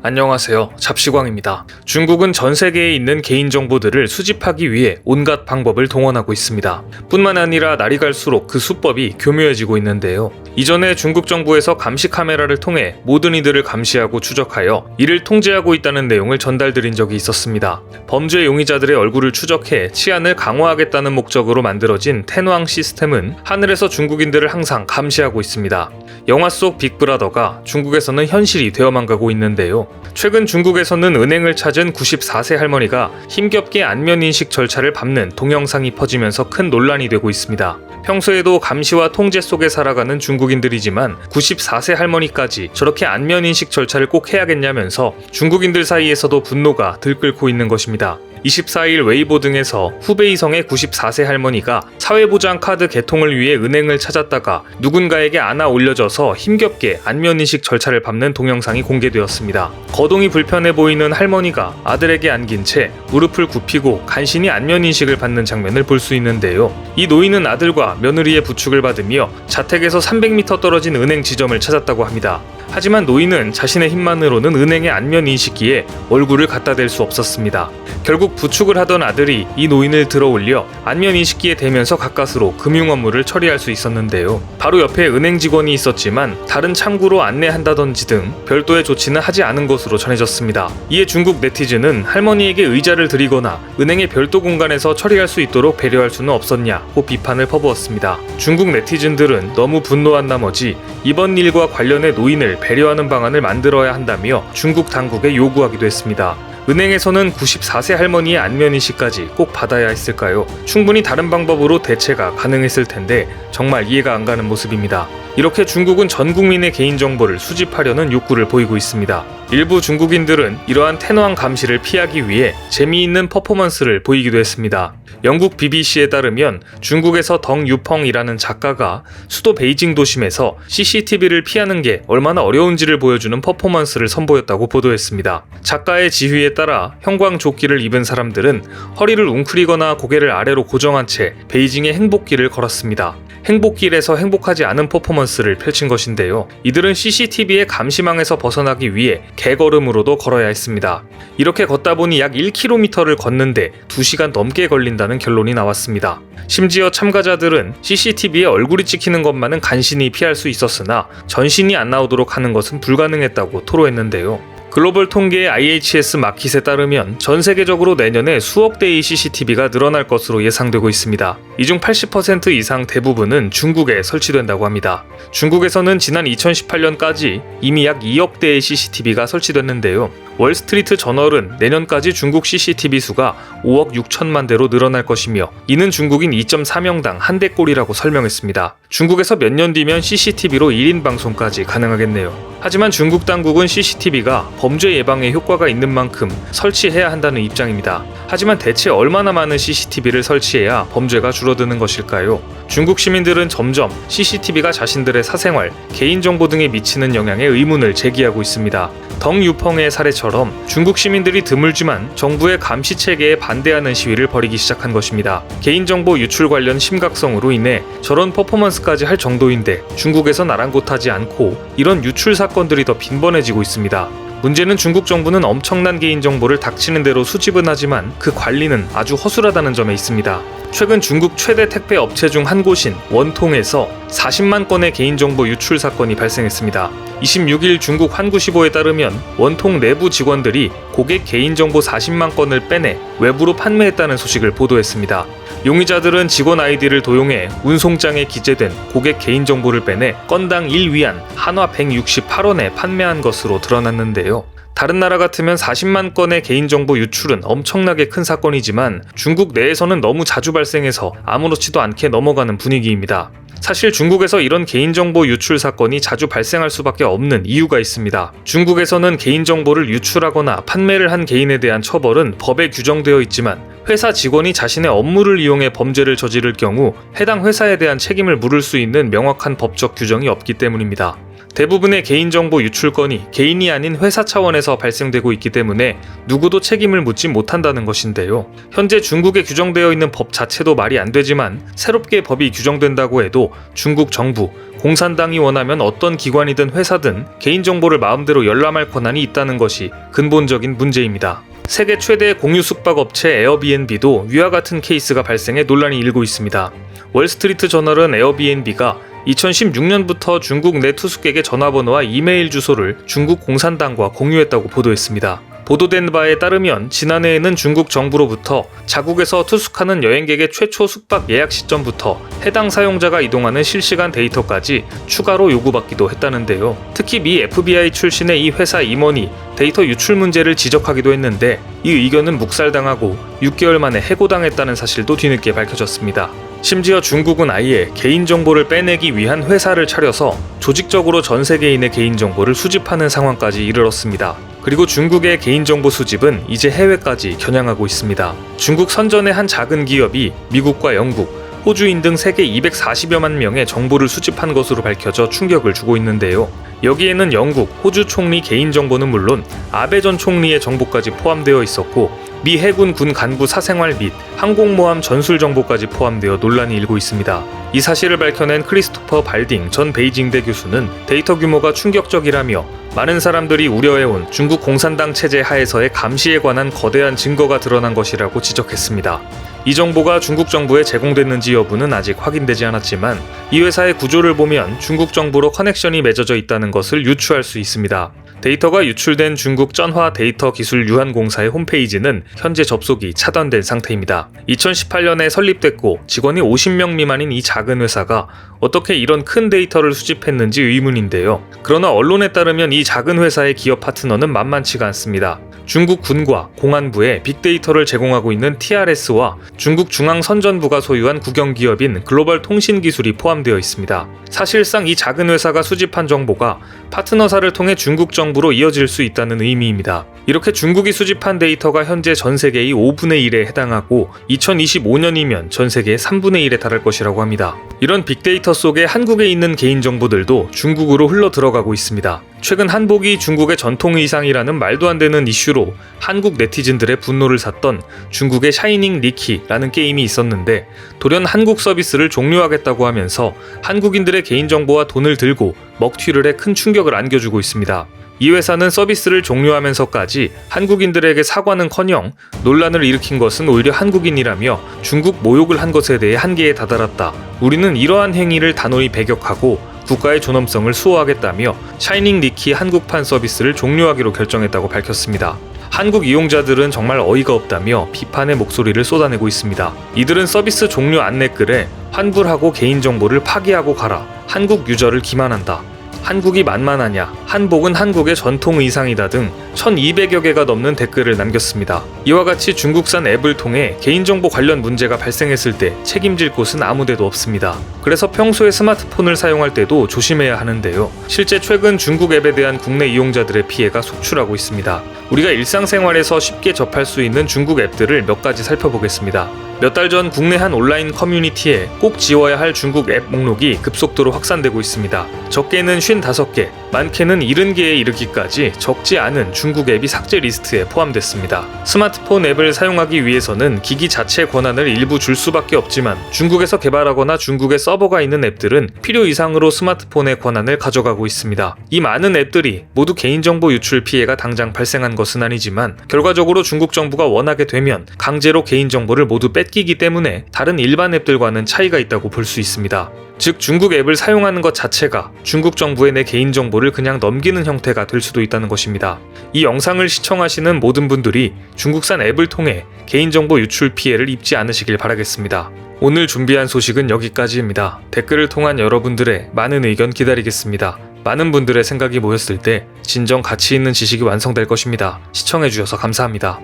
안녕하세요. 잡시광입니다. 중국은 전 세계에 있는 개인정보들을 수집하기 위해 온갖 방법을 동원하고 있습니다. 뿐만 아니라 날이 갈수록 그 수법이 교묘해지고 있는데요. 이전에 중국 정부에서 감시 카메라를 통해 모든 이들을 감시하고 추적하여 이를 통제하고 있다는 내용을 전달드린 적이 있었습니다. 범죄 용의자들의 얼굴을 추적해 치안을 강화하겠다는 목적으로 만들어진 텐왕 시스템은 하늘에서 중국인들을 항상 감시하고 있습니다. 영화 속 빅브라더가 중국에서는 현실이 되어만 가고 있는데요. 최근 중국에서는 은행을 찾은 94세 할머니가 힘겹게 안면인식 절차를 밟는 동영상이 퍼지면서 큰 논란이 되고 있습니다. 평소에도 감시와 통제 속에 살아가는 중국인들이지만 94세 할머니까지 저렇게 안면인식 절차를 꼭 해야겠냐면서 중국인들 사이에서도 분노가 들끓고 있는 것입니다. 24일 웨이보 등에서 후베이성의 94세 할머니가 사회보장 카드 개통을 위해 은행을 찾았다가 누군가에게 안아 올려져서 힘겹게 안면인식 절차를 밟는 동영상이 공개되었습니다. 거동이 불편해 보이는 할머니가 아들에게 안긴 채 무릎을 굽히고 간신히 안면인식을 받는 장면을 볼 수 있는데요. 이 노인은 아들과 며느리의 부축을 받으며 자택에서 300m 떨어진 은행 지점을 찾았다고 합니다. 하지만 노인은 자신의 힘만으로는 은행의 안면인식기에 얼굴을 갖다 댈 수 없었습니다. 결국 부축을 하던 아들이 이 노인을 들어올려 안면인식기에 대면서 가까스로 금융 업무를 처리할 수 있었는데요. 바로 옆에 은행 직원이 있었지만 다른 창구로 안내한다든지 등 별도의 조치는 하지 않은 것으로 전해졌습니다. 이에 중국 네티즌은 할머니에게 의자를 드리거나 은행의 별도 공간에서 처리할 수 있도록 배려할 수는 없었냐고 비판을 퍼부었습니다. 중국 네티즌들은 너무 분노한 나머지 이번 일과 관련해 노인을 배려하는 방안을 만들어야 한다며 중국 당국에 요구하기도 했습니다. 은행에서는 94세 할머니의 안면인식까지 꼭 받아야 했을까요? 충분히 다른 방법으로 대체가 가능했을 텐데 정말 이해가 안 가는 모습입니다. 이렇게 중국은 전 국민의 개인정보를 수집하려는 욕구를 보이고 있습니다. 일부 중국인들은 이러한 텐왕 감시를 피하기 위해 재미있는 퍼포먼스를 보이기도 했습니다. 영국 BBC에 따르면 중국에서 덩 유펑이라는 작가가 수도 베이징 도심에서 CCTV를 피하는 게 얼마나 어려운지를 보여주는 퍼포먼스를 선보였다고 보도했습니다. 작가의 지휘에 따라 형광조끼를 입은 사람들은 허리를 웅크리거나 고개를 아래로 고정한 채 베이징의 행복길을 걸었습니다. 행복길에서 행복하지 않은 퍼포먼스를 펼친 것인데요. 이들은 CCTV의 감시망에서 벗어나기 위해 개걸음으로도 걸어야 했습니다. 이렇게 걷다 보니 약 1km를 걷는데 2시간 넘게 걸린다는 결론이 나왔습니다. 심지어 참가자들은 CCTV에 얼굴이 찍히는 것만은 간신히 피할 수 있었으나 전신이 안 나오도록 하는 것은 불가능했다고 토로했는데요. 글로벌 통계의 IHS 마켓에 따르면 전 세계적으로 내년에 수억 대의 CCTV가 늘어날 것으로 예상되고 있습니다. 이 중 80% 이상 대부분은 중국에 설치된다고 합니다. 중국에서는 지난 2018년까지 이미 약 2억 대의 CCTV가 설치됐는데요. 월스트리트 저널은 내년까지 중국 CCTV 수가 5억 6천만 대로 늘어날 것이며 이는 중국인 2.4명당 한 대꼴이라고 설명했습니다. 중국에서 몇 년 뒤면 CCTV로 1인 방송까지 가능하겠네요. 하지만 중국 당국은 CCTV가 범죄 예방에 효과가 있는 만큼 설치해야 한다는 입장입니다. 하지만 대체 얼마나 많은 CCTV를 설치해야 범죄가 줄어드는 것일까요? 중국 시민들은 점점 CCTV가 자신들의 사생활, 개인정보 등에 미치는 영향에 의문을 제기하고 있습니다. 덩 유펑의 사례처럼 중국 시민들이 드물지만 정부의 감시 체계에 반대하는 시위를 벌이기 시작한 것입니다. 개인정보 유출 관련 심각성으로 인해 저런 퍼포먼스까지 할 정도인데 중국에선 아랑곳하지 않고 이런 유출 사건들이 더 빈번해지고 있습니다. 문제는 중국 정부는 엄청난 개인정보를 닥치는 대로 수집은 하지만 그 관리는 아주 허술하다는 점에 있습니다. 최근 중국 최대 택배 업체 중 한 곳인 원통에서 40만 건의 개인정보 유출 사건이 발생했습니다. 26일 중국 환구시보에 따르면 원통 내부 직원들이 고객 개인정보 40만 건을 빼내 외부로 판매했다는 소식을 보도했습니다. 용의자들은 직원 아이디를 도용해 운송장에 기재된 고객 개인정보를 빼내 건당 1위안 한화 168원에 판매한 것으로 드러났는데요. 다른 나라 같으면 40만 건의 개인정보 유출은 엄청나게 큰 사건이지만 중국 내에서는 너무 자주 발생해서 아무렇지도 않게 넘어가는 분위기입니다. 사실 중국에서 이런 개인정보 유출 사건이 자주 발생할 수밖에 없는 이유가 있습니다. 중국에서는 개인정보를 유출하거나 판매를 한 개인에 대한 처벌은 법에 규정되어 있지만 회사 직원이 자신의 업무를 이용해 범죄를 저지를 경우 해당 회사에 대한 책임을 물을 수 있는 명확한 법적 규정이 없기 때문입니다. 대부분의 개인정보 유출 건이 개인이 아닌 회사 차원에서 발생되고 있기 때문에 누구도 책임을 묻지 못한다는 것인데요. 현재 중국에 규정되어 있는 법 자체도 말이 안 되지만 새롭게 법이 규정된다고 해도 중국 정부, 공산당이 원하면 어떤 기관이든 회사든 개인정보를 마음대로 열람할 권한이 있다는 것이 근본적인 문제입니다. 세계 최대 공유 숙박업체 에어비앤비도 위와 같은 케이스가 발생해 논란이 일고 있습니다. 월스트리트 저널은 에어비앤비가 2016년부터 중국 내 투숙객의 전화번호와 이메일 주소를 중국 공산당과 공유했다고 보도했습니다. 보도된 바에 따르면 지난해에는 중국 정부로부터 자국에서 투숙하는 여행객의 최초 숙박 예약 시점부터 해당 사용자가 이동하는 실시간 데이터까지 추가로 요구받기도 했다는데요. 특히 미 FBI 출신의 이 회사 임원이 데이터 유출 문제를 지적하기도 했는데 이 의견은 묵살당하고 6개월 만에 해고당했다는 사실도 뒤늦게 밝혀졌습니다. 심지어 중국은 아예 개인정보를 빼내기 위한 회사를 차려서 조직적으로 전 세계인의 개인정보를 수집하는 상황까지 이르렀습니다. 그리고 중국의 개인정보 수집은 이제 해외까지 겨냥하고 있습니다. 중국 선전의 한 작은 기업이 미국과 영국, 호주인 등 세계 240여만 명의 정보를 수집한 것으로 밝혀져 충격을 주고 있는데요. 여기에는 영국, 호주 총리 개인정보는 물론 아베 전 총리의 정보까지 포함되어 있었고 미 해군 군 간부 사생활 및 항공모함 전술 정보까지 포함되어 논란이 일고 있습니다. 이 사실을 밝혀낸 크리스토퍼 발딩 전 베이징대 교수는 데이터 규모가 충격적이라며 많은 사람들이 우려해온 중국 공산당 체제 하에서의 감시에 관한 거대한 증거가 드러난 것이라고 지적했습니다. 이 정보가 중국 정부에 제공됐는지 여부는 아직 확인되지 않았지만 이 회사의 구조를 보면 중국 정부로 커넥션이 맺어져 있다는 것을 유추할 수 있습니다. 데이터가 유출된 중국 전화 데이터 기술 유한공사의 홈페이지는 현재 접속이 차단된 상태입니다. 2018년에 설립됐고 직원이 50명 미만인 이 작은 회사가 어떻게 이런 큰 데이터를 수집했는지 의문인데요. 그러나 언론에 따르면 이 작은 회사의 기업 파트너는 만만치가 않습니다. 중국 군과 공안부에 빅데이터를 제공하고 있는 TRS와 중국 중앙선전부가 소유한 국영기업인 글로벌 통신기술이 포함되어 있습니다. 사실상 이 작은 회사가 수집한 정보가 파트너사를 통해 중국 정부로 이어질 수 있다는 의미입니다. 이렇게 중국이 수집한 데이터가 현재 전 세계의 5분의 1에 해당하고 2025년이면 전 세계의 3분의 1에 달할 것이라고 합니다. 이런 빅데이터 속에 한국에 있는 개인정보들도 중국으로 흘러 들어가고 있습니다. 최근 한복이 중국의 전통 의상이라는 말도 안 되는 이슈로 한국 네티즌들의 분노를 샀던 중국의 샤이닝 리키라는 게임이 있었는데 돌연 한국 서비스를 종료하겠다고 하면서 한국인들의 개인정보와 돈을 들고 먹튀를 해 큰 충격을 안겨주고 있습니다. 이 회사는 서비스를 종료하면서까지 한국인들에게 사과는커녕 논란을 일으킨 것은 오히려 한국인이라며 중국 모욕을 한 것에 대해 한계에 다다랐다. 우리는 이러한 행위를 단호히 배격하고 국가의 존엄성을 수호하겠다며 샤이닝 리키 한국판 서비스를 종료하기로 결정했다고 밝혔습니다. 한국 이용자들은 정말 어이가 없다며 비판의 목소리를 쏟아내고 있습니다. 이들은 서비스 종료 안내글에 환불하고 개인정보를 파기하고 가라. 한국 유저를 기만한다. 한국이 만만하냐, 한복은 한국의 전통 의상이다 등 1200여 개가 넘는 댓글을 남겼습니다. 이와 같이 중국산 앱을 통해 개인정보 관련 문제가 발생했을 때 책임질 곳은 아무데도 없습니다. 그래서 평소에 스마트폰을 사용할 때도 조심해야 하는데요. 실제 최근 중국 앱에 대한 국내 이용자들의 피해가 속출하고 있습니다. 우리가 일상생활에서 쉽게 접할 수 있는 중국 앱들을 몇 가지 살펴보겠습니다. 몇 달 전 국내 한 온라인 커뮤니티에 꼭 지워야 할 중국 앱 목록이 급속도로 확산되고 있습니다. 적게는 55개, 많게는 70개에 이르기까지 적지 않은 중국 앱이 삭제 리스트에 포함됐습니다. 스마트폰 앱을 사용하기 위해서는 기기 자체 권한을 일부 줄 수밖에 없지만 중국에서 개발하거나 중국에 서버가 있는 앱들은 필요 이상으로 스마트폰의 권한을 가져가고 있습니다. 이 많은 앱들이 모두 개인정보 유출 피해가 당장 발생한 것은 아니지만 결과적으로 중국 정부가 원하게 되면 강제로 개인정보를 모두 뺏기기 때문에 다른 일반 앱들과는 차이가 있다고 볼 수 있습니다. 즉 중국 앱을 사용하는 것 자체가 중국 정부에 내 개인정보를 그냥 넘기는 형태가 될 수도 있다는 것입니다. 이 영상을 시청하시는 모든 분들이 중국산 앱을 통해 개인정보 유출 피해를 입지 않으시길 바라겠습니다. 오늘 준비한 소식은 여기까지입니다. 댓글을 통한 여러분들의 많은 의견 기다리겠습니다. 많은 분들의 생각이 모였을 때 진정 가치 있는 지식이 완성될 것입니다. 시청해주셔서 감사합니다.